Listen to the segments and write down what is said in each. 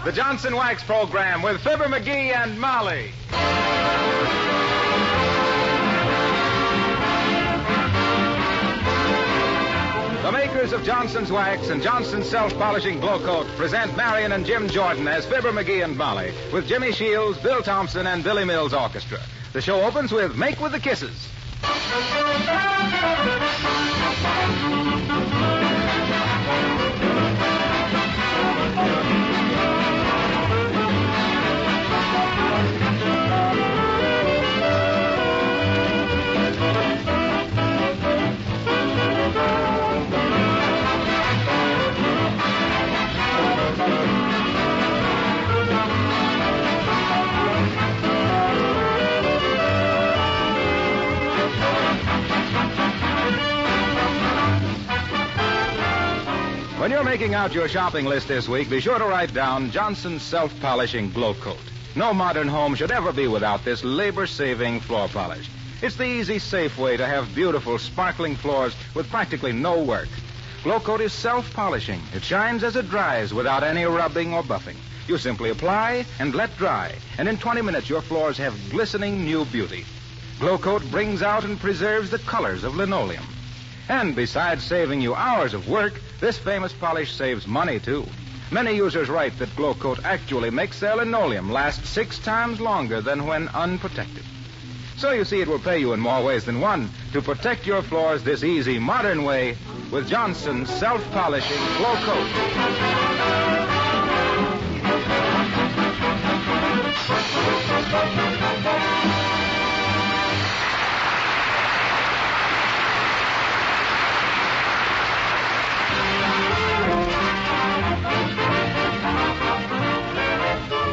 the Johnson Wax Program with Fibber McGee and Molly. The makers of Johnson's Wax and Johnson's Self-Polishing Glow Coat present Marion and Jim Jordan as Fibber McGee and Molly with Jimmy Shields, Bill Thompson, and Billy Mills Orchestra. The show opens with Make with the Kisses. When you're making out your shopping list this week, be sure to write down Johnson's Self-Polishing Glow Coat. No modern home should ever be without this labor-saving floor polish. It's the easy, safe way to have beautiful, sparkling floors with practically no work. Glow Coat is self-polishing. It shines as it dries without any rubbing or buffing. You simply apply and let dry, and in 20 minutes your floors have glistening new beauty. Glow Coat brings out and preserves the colors of linoleum. And besides saving you hours of work, this famous polish saves money, too. Many users write that Glow Coat actually makes their linoleum last 6 times longer than when unprotected. So you see, it will pay you in more ways than one to protect your floors this easy, modern way with Johnson's Self-Polishing Glow Coat.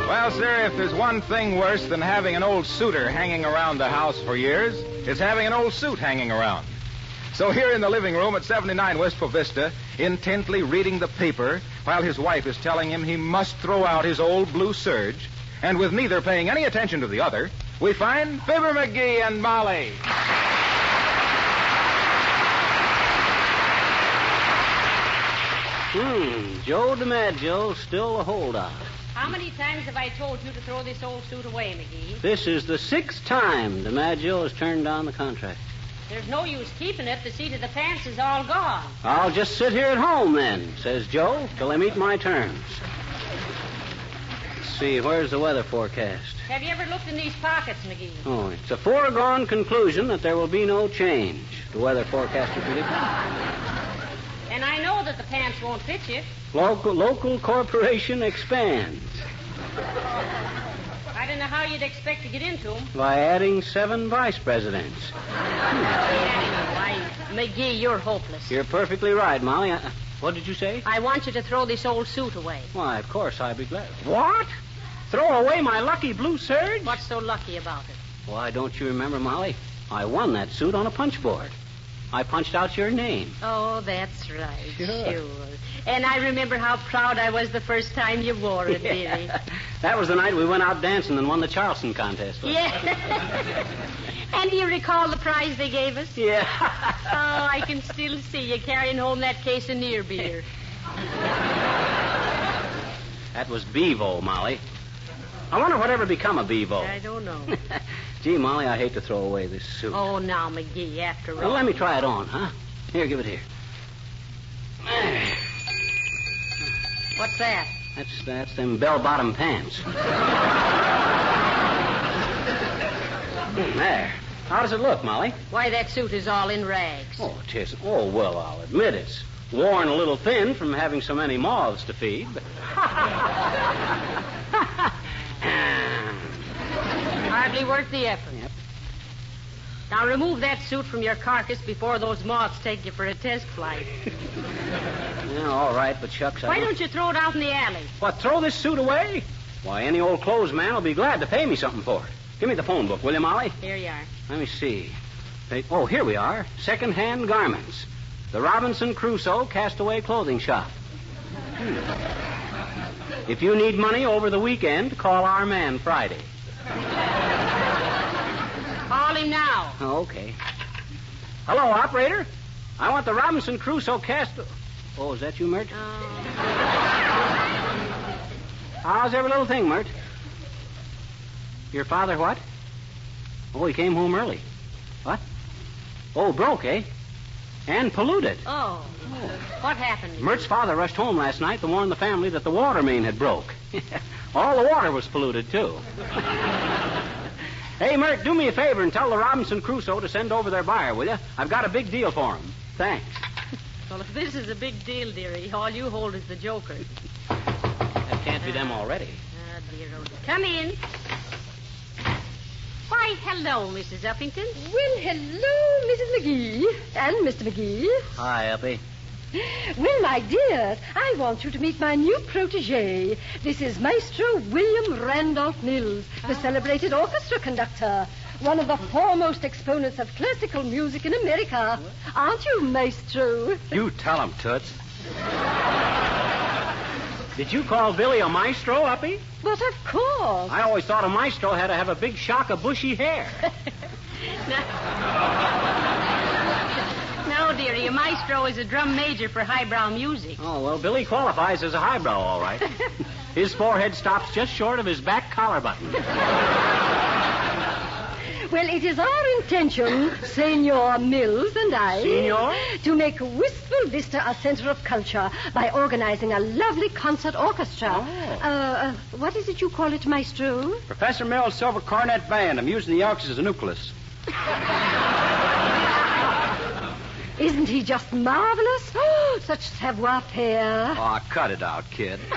Well, sir, if there's one thing worse than having an old suitor hanging around the house for years, it's having an old suit hanging around. So here in the living room at 79 Wistful Vista, intently reading the paper while his wife is telling him he must throw out his old blue serge, and with neither paying any attention to the other, we find Fibber McGee and Molly. Joe DiMaggio, still a holdout. How many times have I told you to throw this old suit away, McGee? This is the 6th time DiMaggio has turned down the contract. There's no use keeping it. The seat of the pants is all gone. I'll just sit here at home then, says Joe, till I meet my terms. Let's see, where's the weather forecast? Have you ever looked in these pockets, McGee? Oh, it's a foregone conclusion that there will be no change. The weather forecaster predicted. And I know that the pants won't fit you. Local corporation expands. I don't know how you'd expect to get into them. By adding 7 vice presidents. Why, McGee, you're hopeless. You're perfectly right, Molly. What did you say? I want you to throw this old suit away. Why, of course, I'd be glad. What? Throw away my lucky blue serge? What's so lucky about it? Why, don't you remember, Molly? I won that suit on a punch board. I punched out your name. Oh, that's right. Sure. And I remember how proud I was the first time you wore it, Billy. That was the night we went out dancing and won the Charleston contest. Yeah. And do you recall the prize they gave us? Yeah. Oh, I can still see you carrying home that case of near beer. That was Bevo, Molly. I wonder whatever become of Bevo. I don't know. Gee, Molly, I hate to throw away this suit. Oh, now, McGee, after all. Well, let me try it on, huh? Here, give it here. There. What's that? That's them bell-bottom pants. There. How does it look, Molly? Why, that suit is all in rags. Oh, it isn't. Oh, well, I'll admit it's worn a little thin from having so many moths to feed, but... Hardly worth the effort. Yep. Now remove that suit from your carcass before those moths take you for a test flight. Yeah, all right, but shucks, Why don't you throw it out in the alley? What, throw this suit away? Why, any old clothes man will be glad to pay me something for it. Give me the phone book, will you, Molly? Here you are. Let me see. Oh, here we are. Second-hand garments. The Robinson Crusoe Castaway Clothing Shop. If you need money over the weekend, call our man Friday. Call him now. Oh, okay. Hello, operator. I want the Robinson Crusoe cast... Oh, is that you, Mert? How's every little thing, Mert? Your father what? Oh, he came home early. What? Oh, broke, eh? And polluted. Oh. What happened? Mert's father rushed home last night to warn the family that the water main had broke. All the water was polluted, too. Hey, Mert, do me a favor and tell the Robinson Crusoe to send over their buyer, will you? I've got a big deal for him. Thanks. Well, if this is a big deal, dearie, all you hold is the joker. That can't be them already. Ah, dear, oh, dear. Come in. Why, hello, Mrs. Uppington. Well, hello, Mrs. McGee and Mr. McGee. Hi, Uppy. Well, my dear, I want you to meet my new protege. This is Maestro William Randolph Mills, the celebrated orchestra conductor, one of the foremost exponents of classical music in America. Aren't you, Maestro? You tell him, Toots. Did you call Billy a maestro, Uppy? But of course. I always thought a maestro had to have a big shock of bushy hair. No, dearie, a maestro is a drum major for highbrow music. Oh, well, Billy qualifies as a highbrow, all right. His forehead stops just short of his back collar button. Well, it is our intention, Senor Mills and I, Senor? to make Wistful Vista a center of culture by organizing a lovely concert orchestra. Oh. What is it you call it, Maestro? Professor Mills' Silver Cornet Band, amusing the youngsters as a nucleus. Isn't he just marvelous? Oh, such savoir-faire. Oh, cut it out, kid. Oh,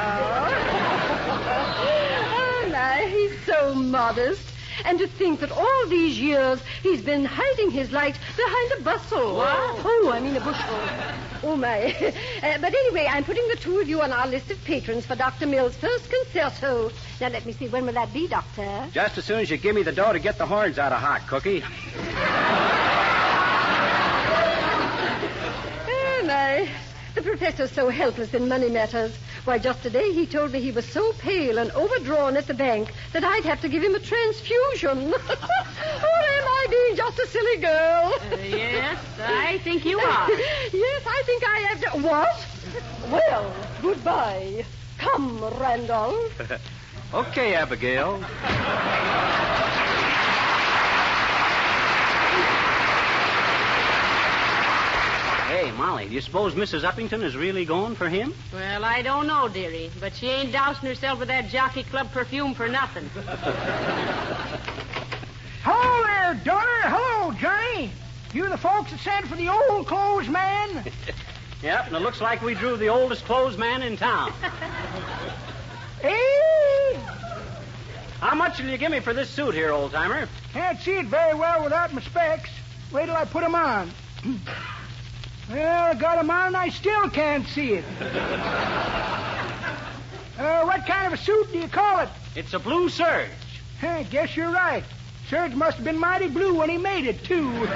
my, he's so modest. And to think that all these years he's been hiding his light behind a bustle. What? Oh, I mean a bushel. Oh, my. But anyway, I'm putting the two of you on our list of patrons for Dr. Mills' first concerto. Now, let me see. When will that be, Doctor? Just as soon as you give me the dough to get the horns out of hot, Cookie. Oh, my. The professor's so helpless in money matters. Why, just today he told me he was so pale and overdrawn at the bank that I'd have to give him a transfusion. Or am I being just a silly girl? Yes, I think you are. Yes, I think I have to... What? Well, goodbye. Come, Randolph. Okay, Abigail. Hey, Molly, do you suppose Mrs. Uppington is really going for him? Well, I don't know, dearie, but she ain't dousing herself with that Jockey Club perfume for nothing. Hello there, daughter. Hello, Johnny. You the folks that sent for the old clothes man? Yep, and it looks like we drew the oldest clothes man in town. Hey! How much will you give me for this suit here, old-timer? Can't see it very well without my specs. Wait till I put 'em on. Well, I got 'em on and I still can't see it. What kind of a suit do you call it? It's a blue serge. Guess you're right. Serge must have been mighty blue when he made it, too. Well,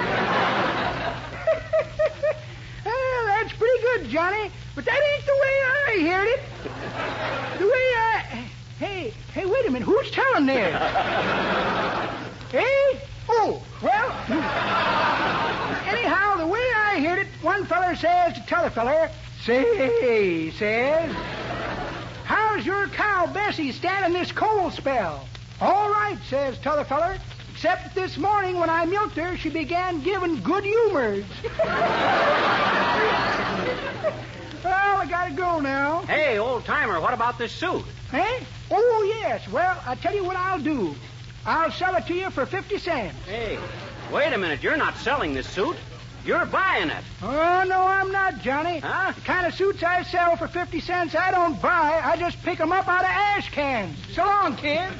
that's pretty good, Johnny. But that ain't the way I heard it. The way I... Hey, wait a minute. Who's telling there? Hey? Oh, well... Anyhow, the way I heard it, one feller says to t'other feller, say, says, how's your cow Bessie standing this cold spell? All right, says t'other feller, except that this morning when I milked her, she began giving good humors. Well, I gotta go now. Hey, old-timer, what about this suit? Hey? Oh, yes. Well, I'll tell you what I'll do. I'll sell it to you for 50 cents. Hey, wait a minute. You're not selling this suit. You're buying it. Oh, no, I'm not, Johnny. Huh? The kind of suits I sell for 50 cents, I don't buy. I just pick 'em up out of ash cans. So long, kid.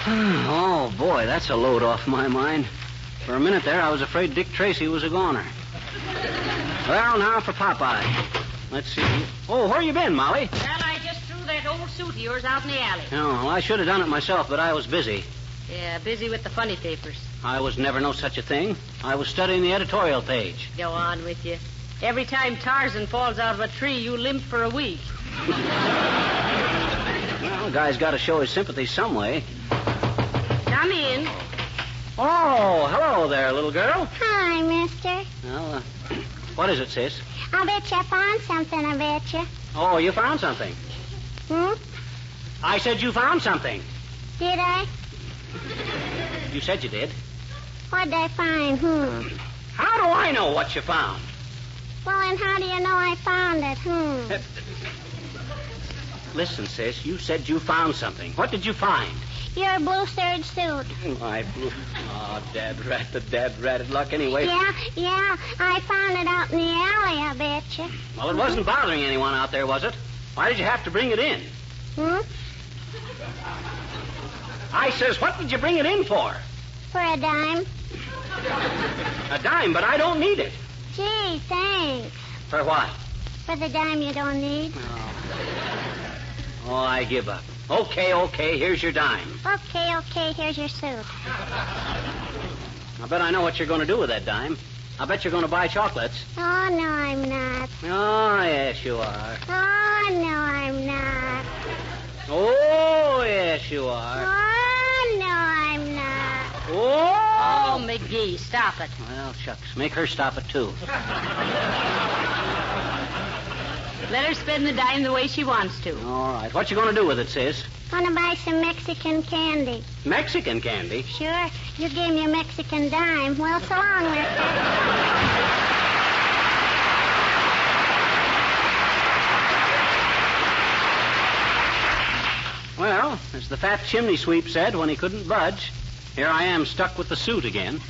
Oh, boy, that's a load off my mind. For a minute there, I was afraid Dick Tracy was a goner. Well, now for Popeye. Let's see. Oh, where you been, Molly? Well, I just threw that old suit of yours out in the alley. Oh, well, I should have done it myself, but I was busy. Yeah, busy with the funny papers. I was never no such a thing. I was studying the editorial page. Go on with you. Every time Tarzan falls out of a tree, you limp for a week. Well, a guy's got to show his sympathy some way. Come in. Oh, hello there, little girl. Hi, mister. Well, what is it, sis? I'll bet you I found something, I bet you. Oh, you found something. I said you found something. Did I? You said you did. What'd I find? How do I know what you found? Well, then how do you know I found it? Listen, sis, you said you found something. What did you find? Your blue serge suit. My blue... Oh, dad ratted luck anyway. Yeah, I found it out in the alley, I bet you. Well, it wasn't bothering anyone out there, was it? Why did you have to bring it in? I says, what did you bring it in for? For a dime. A dime, but I don't need it. Gee, thanks. For what? For the dime you don't need. Oh, I give up. Okay, here's your dime. Okay, here's your suit. I bet I know what you're going to do with that dime. I bet you're going to buy chocolates. Oh, no, I'm not. Oh, yes, you are. Oh, no, I'm not. Oh, yes, you are. Oh, no, I'm not. Oh! Oh, McGee, stop it. Well, shucks. Make her stop it, too. Let her spend the dime the way she wants to. All right. What you going to do with it, sis? Gonna buy some Mexican candy. Mexican candy? Sure. You gave me a Mexican dime. Well, so long, mister. Well, as the fat chimney sweep said when he couldn't budge, here I am stuck with the suit again.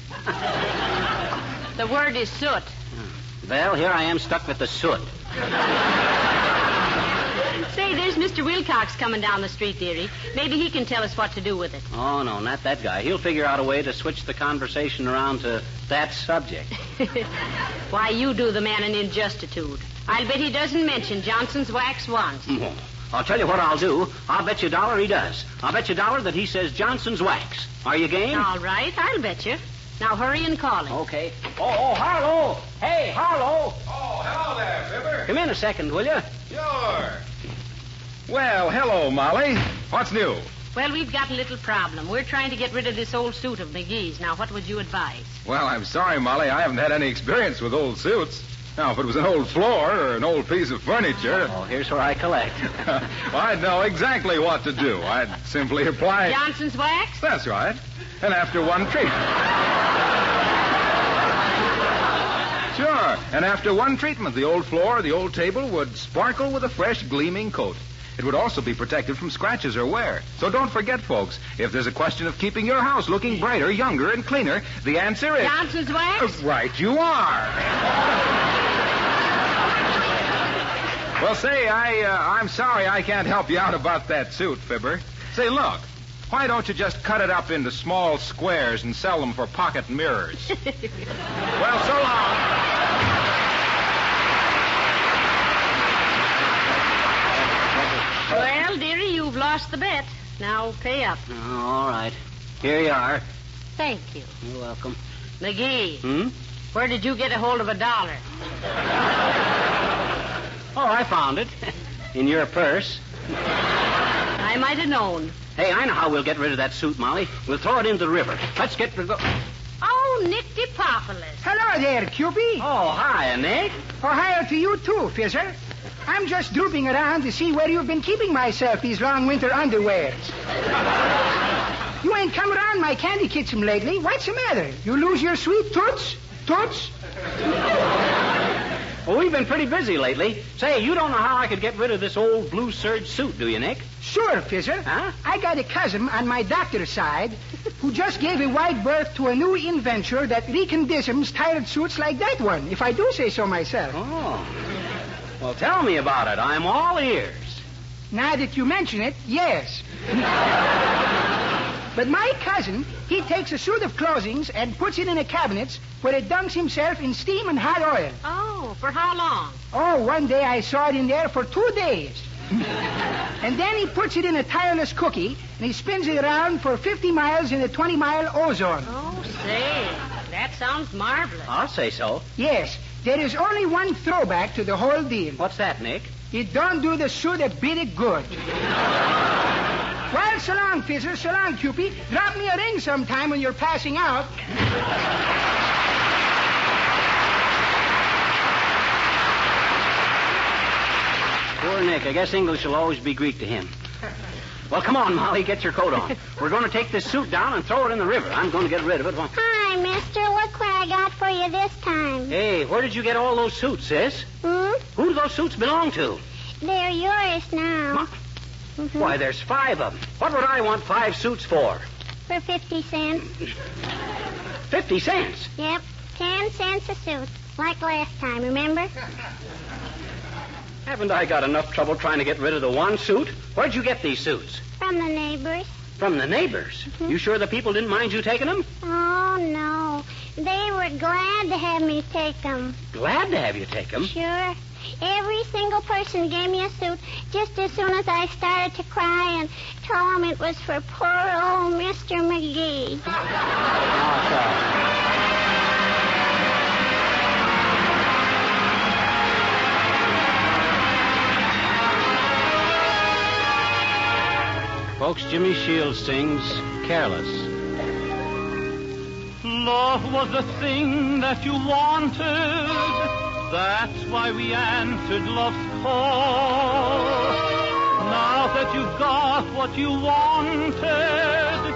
The word is soot. Well, here I am stuck with the soot. Say, there's Mr. Wilcox coming down the street, dearie. Maybe he can tell us what to do with it. Oh, no, not that guy. He'll figure out a way to switch the conversation around to that subject. Why, you do the man an injustitude. I'll bet he doesn't mention Johnson's wax once. I'll tell you what I'll do. I'll bet you $1 he does. I'll bet you $1 that he says Johnson's wax. Are you game? All right, I'll bet you. Now hurry and call him. Okay. Oh, Harlow. Hey, Harlow. Oh, hello there, Fibber. Come in a second, will you? Sure. Well, hello, Molly. What's new? Well, we've got a little problem. We're trying to get rid of this old suit of McGee's. Now, what would you advise? Well, I'm sorry, Molly. I haven't had any experience with old suits. Now, if it was an old floor or an old piece of furniture... Oh, here's where I collect. well, I'd know exactly what to do. I'd simply apply... Johnson's wax? That's right. And after one treatment... Sure. And after one treatment, the old floor, the old table would sparkle with a fresh, gleaming coat. It would also be protected from scratches or wear. So don't forget, folks, if there's a question of keeping your house looking brighter, younger, and cleaner, the answer is... Johnson's wax? Right you are. Well, say, I'm sorry I can't help you out about that suit, Fibber. Say, look, why don't you just cut it up into small squares and sell them for pocket mirrors? Well, so long. Well, dearie, you've lost the bet. Now pay up. Oh, all right. Here you are. Thank you. You're welcome. McGee, where did you get a hold of $1? Oh, I found it. In your purse. I might have known. Hey, I know how we'll get rid of that suit, Molly. We'll throw it into the river. Let's get rid of the... Oh, Nick DePopolis. Hello there, Cupie. Oh, hi, Nick. Oh, hi to you, too, Fizzer. I'm just drooping around to see where you've been keeping myself these long winter underwears. You ain't come around my candy kitchen lately. What's the matter? You lose your sweet toots? Toots? Well, we've been pretty busy lately. Say, you don't know how I could get rid of this old blue serge suit, do you, Nick? Sure, Fizzer. Huh? I got a cousin on my doctor's side who just gave a wide berth to a new inventor that recondisms tired suits like that one, if I do say so myself. Oh. Well, tell me about it. I'm all ears. Now that you mention it, yes. But my cousin, he takes a suit of clothing and puts it in a cabinet where it dunks himself in steam and hot oil. Oh, for how long? Oh, one day I saw it in there for 2 days. And then he puts it in a tireless cookie, and he spins it around for 50 miles in a 20-mile ozone. Oh, say, that sounds marvelous. I'll say so. Yes, there is only one throwback to the whole deal. What's that, Nick? It don't do the suit a bit of good. Well, so long, Fizzer. So long, Cupid. Drop me a ring sometime when you're passing out. Poor Nick. I guess English will always be Greek to him. Well, come on, Molly. Get your coat on. We're going to take this suit down and throw it in the river. I'm going to get rid of it. Hi, mister. Look what I got for you this time. Hey, where did you get all those suits, sis? Who do those suits belong to? They're yours now. Why, there's 5 of them. What would I want 5 suits for? For 50 cents. 50 cents? Yep, 10 cents a suit. Like last time, remember? Haven't I got enough trouble trying to get rid of the one suit? Where'd you get these suits? From the neighbors. From the neighbors? You sure the people didn't mind you taking them? Oh, no. They were glad to have me take them. Glad to have you take them? Sure. Every single person gave me a suit just as soon as I started to cry and told them it was for poor old Mr. McGee. Folks, Jimmy Shields sings Careless. Love was the thing that you wanted. That's why we answered love's call. Now that you've got what you wanted,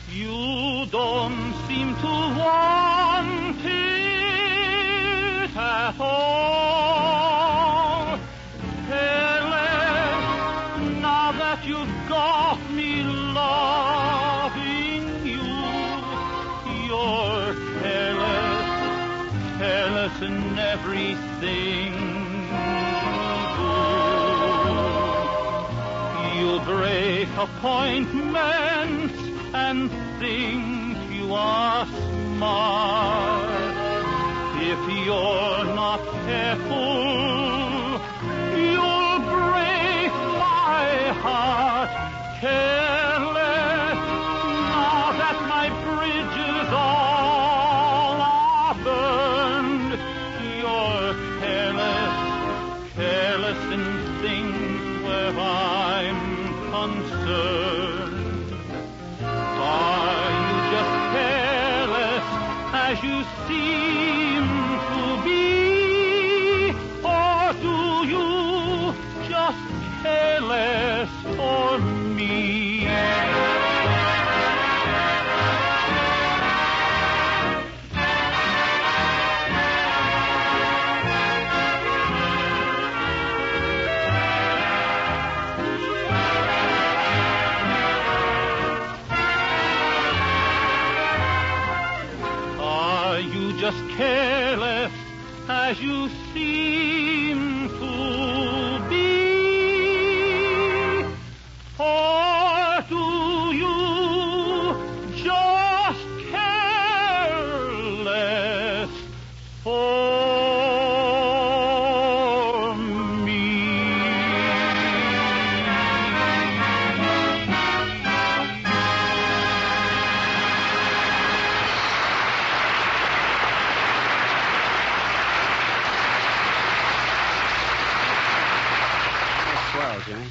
you don't seem to want it at all. Careless, now that you've got me loving you, you're careless, careless in everything you do. You break appointments and think you are smart. If you're not careful, you'll break my heart. Careless, now that my bridges all are burned, you're careless, careless in things where I'm concerned. Are you just careless as you seem to be, or do you just careless for me? Are you just careless as you seem to be? Or do you just careless for me? That's swell, Jimmy.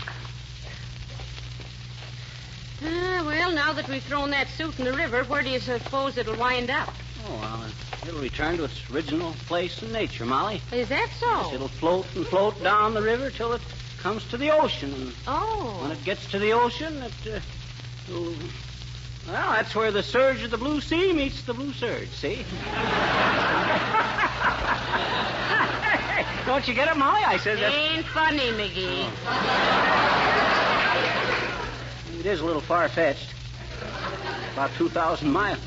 Well, now that we've thrown that suit in the river, where do you suppose it'll wind up? Oh, well, it'll return to its original place in nature, Molly. Is that so? It'll float and float down the river till it comes to the ocean. And when it gets to the ocean, well, that's where the surge of the blue sea meets the blue surge, see? Don't you get it, Molly? I said that. Ain't funny, McGee. It is a little far-fetched. About 2,000 miles.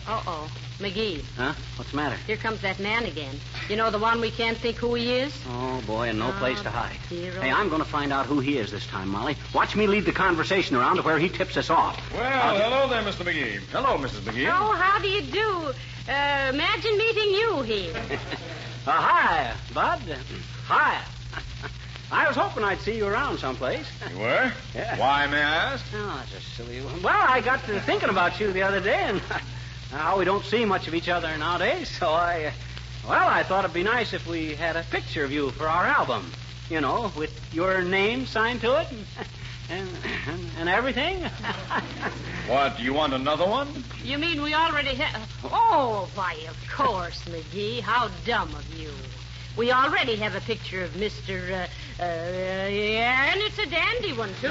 Uh-oh. McGee. Huh? What's the matter? Here comes that man again. You know, the one we can't think who he is? Oh, boy, and no place to hide. Dear Hey, I'm going to find out who he is this time, Molly. Watch me lead the conversation around to where he tips us off. Well, hello there, Mr. McGee. Hello, Mrs. McGee. Oh, how do you do? Imagine meeting you here. Hi, Bud. Hi. I was hoping I'd see you around someplace. You were? Yeah. Why, may I ask? Oh, that's a silly one. Well, I got to thinking about you the other day, and how we don't see much of each other nowadays, so I thought it'd be nice if we had a picture of you for our album. You know, with your name signed to it and everything. What, do you want another one? You mean we already have... Oh, why, of course, McGee. How dumb of you. We already have a picture of Mr. Yeah, and it's a dandy one, too.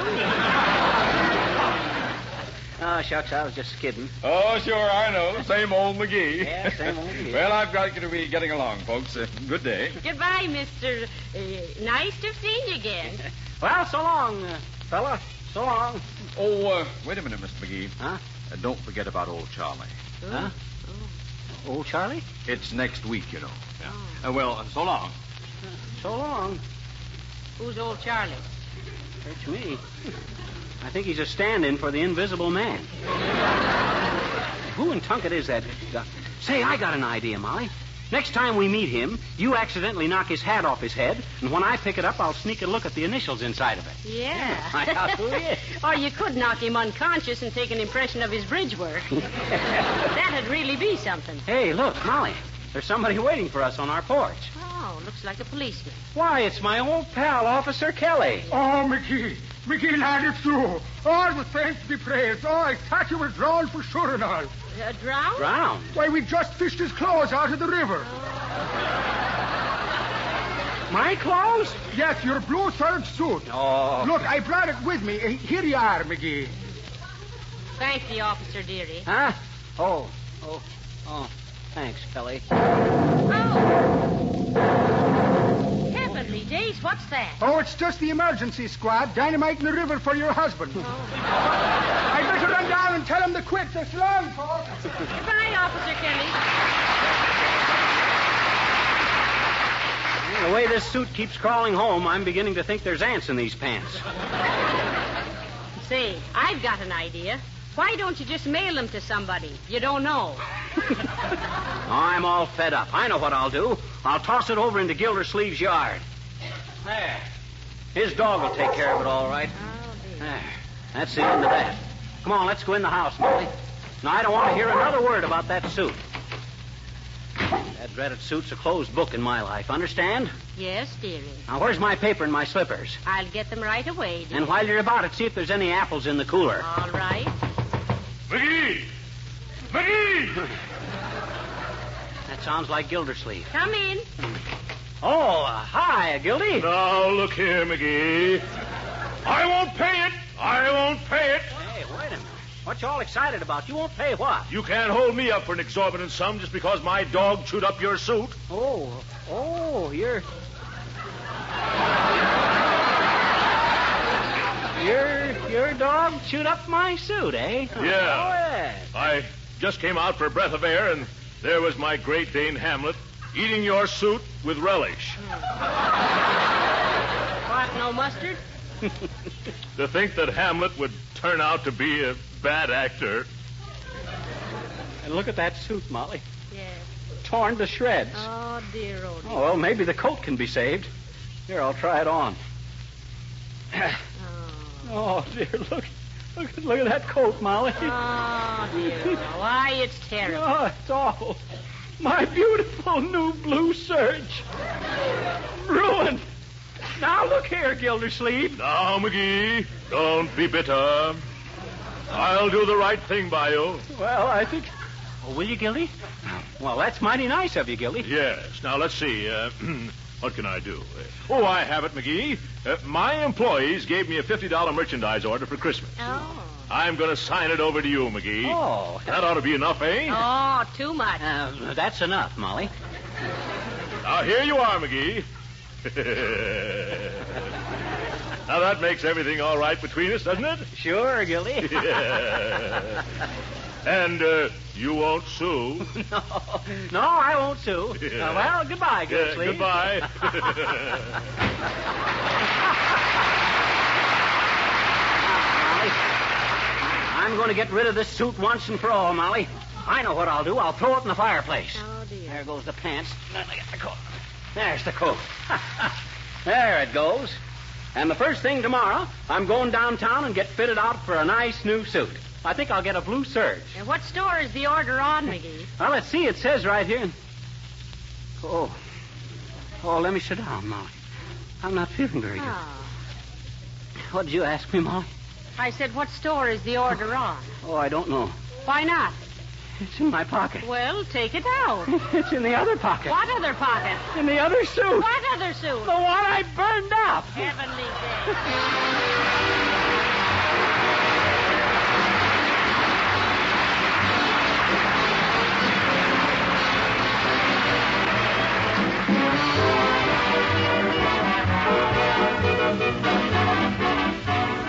Oh, shucks, I was just kidding. Oh, sure, I know. Same old McGee. Yeah, same old McGee. Well, I've got to be getting along, folks. Good day. Goodbye, Mr. Nice to have seen you again. Well, so long, fella. So long. Oh, wait a minute, Mr. McGee. Huh? Don't forget about old Charlie. Huh? Old Charlie? It's next week, you know. Yeah. Well, so long. So long. Who's old Charlie? Search me. I think he's a stand-in for the invisible man. Who in Tunket is that? Say, I got an idea, Molly. Next time we meet him, you accidentally knock his hat off his head, and when I pick it up, I'll sneak a look at the initials inside of it. Yeah. Find out who he is. Or you could knock him unconscious and take an impression of his bridge work. That'd really be something. Hey, look, Molly. There's somebody waiting for us on our porch. Oh, looks like a policeman. Why, it's my old pal, Officer Kelly. Oh, McGee. McGee, lad, it's you. All the saints be praised. Oh, I thought you were drowned for sure and all. Drowned? Drowned? Why, we just fished his clothes out of the river. My clothes? Yes, your blue serge suit. Oh. Look, I brought it with me. Here you are, McGee. Thank you, Officer dearie. Huh? Oh. Thanks, Kelly. Oh. Heavenly days, what's that? Oh, it's just the emergency squad dynamiting the river for your husband. I better run down and tell him to quit. So long, folks. Goodbye, Officer Kelly. The way this suit keeps crawling home, I'm beginning to think there's ants in these pants. Say, I've got an idea. Why don't you just mail them to somebody you don't know? I'm all fed up. I know what I'll do. I'll toss it over into Gildersleeve's yard. There. His dog will take care of it all right. There. That's the end of that. Come on, let's go in the house, Molly. Now, I don't want to hear another word about that suit. That dreaded suit's a closed book in my life, understand? Yes, dearie. Now, where's my paper and my slippers? I'll get them right away, dearie. And while you're about it, see if there's any apples in the cooler. All right. McGee! McGee! That sounds like Gildersleeve. Come in. Oh, hi, Gildy. Now, look here, McGee. I won't pay it. I won't pay it. Hey, wait a minute. What you all excited about? You won't pay what? You can't hold me up for an exorbitant sum just because my dog chewed up your suit. You're... Your dog chewed up my suit, eh? Yeah. Oh, yeah. I just came out for a breath of air, and there was my Great Dane Hamlet eating your suit with relish. What, no mustard? To think that Hamlet would turn out to be a bad actor. And look at that suit, Molly. Yes. Torn to shreds. Oh, dear, oh, dear. Oh, well, maybe the coat can be saved. Here, I'll try it on. Oh, dear, look at that coat, Molly. Oh, dear. Why, it's terrible. Oh, it's awful. My beautiful new blue serge. Ruined. Now, look here, Gildersleeve. Now, McGee, don't be bitter. I'll do the right thing by you. Well, I think... Oh, will you, Gildy? Well, that's mighty nice of you, Gildy. Yes. Now, let's see. What can I do? Oh, I have it, McGee. My employees gave me a $50 merchandise order for Christmas. Oh. I'm going to sign it over to you, McGee. Oh. That ought to be enough, eh? Oh, too much. That's enough, Molly. Now, here you are, McGee. Now, that makes everything all right between us, doesn't it? Sure, Gildy. Yeah. And you won't sue. No, I won't sue. Yeah. Well, goodbye, Gertrude. Goodbye. I'm going to get rid of this suit once and for all, Molly. I know what I'll do. I'll throw it in the fireplace. Oh, dear. There goes the pants. Then I get the coat. There's the coat. There it goes. And the first thing tomorrow, I'm going downtown and get fitted out for a nice new suit. I think I'll get a blue serge. And what store is the order on, McGee? Well, let's see. It says right here. Oh, let me sit down, Molly. I'm not feeling very good. Oh. What did you ask me, Molly? I said, what store is the order on? Oh, I don't know. Why not? It's in my pocket. Well, take it out. It's in the other pocket. What other pocket? In the other suit. What other suit? The one I burned up. Heavenly day.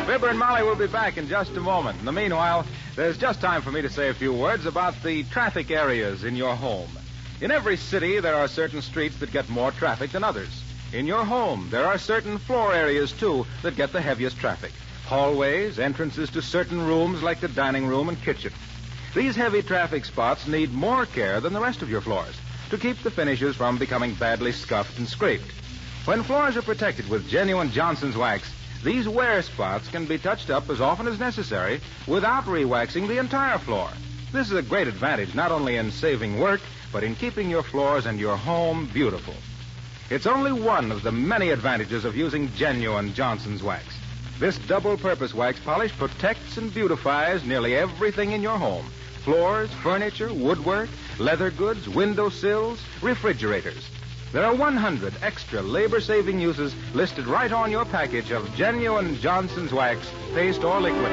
Fibber and Molly will be back in just a moment. In the meanwhile, there's just time for me to say a few words about the traffic areas in your home. In every city, there are certain streets that get more traffic than others. In your home, there are certain floor areas, too, that get the heaviest traffic. Hallways, entrances to certain rooms like the dining room and kitchen. These heavy traffic spots need more care than the rest of your floors to keep the finishes from becoming badly scuffed and scraped. When floors are protected with genuine Johnson's wax, these wear spots can be touched up as often as necessary without re-waxing the entire floor. This is a great advantage not only in saving work, but in keeping your floors and your home beautiful. It's only one of the many advantages of using genuine Johnson's wax. This double-purpose wax polish protects and beautifies nearly everything in your home. Floors, furniture, woodwork, leather goods, window sills, refrigerators. There are 100 extra labor-saving uses listed right on your package of genuine Johnson's wax, paste or liquid.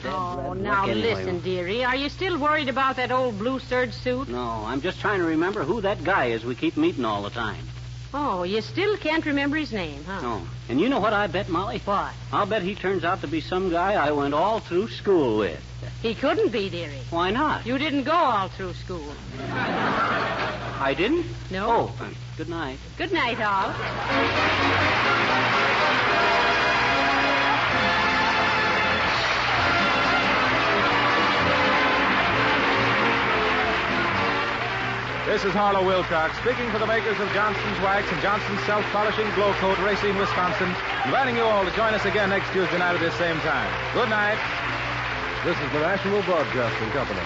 Oh, now listen, dearie. Are you still worried about that old blue serge suit? No, I'm just trying to remember who that guy is we keep meeting all the time. Oh, you still can't remember his name, huh? No. And you know what I bet, Molly? What? I'll bet he turns out to be some guy I went all through school with. He couldn't be, dearie. Why not? You didn't go all through school. I didn't? No. Oh, good night. Good night, all. This is Harlow Wilcox speaking for the makers of Johnson's Wax and Johnson's Self-Polishing Glow Coat, Racine, Wisconsin, inviting you all to join us again next Tuesday night at this same time. Good night. This is the National Broadcasting Company.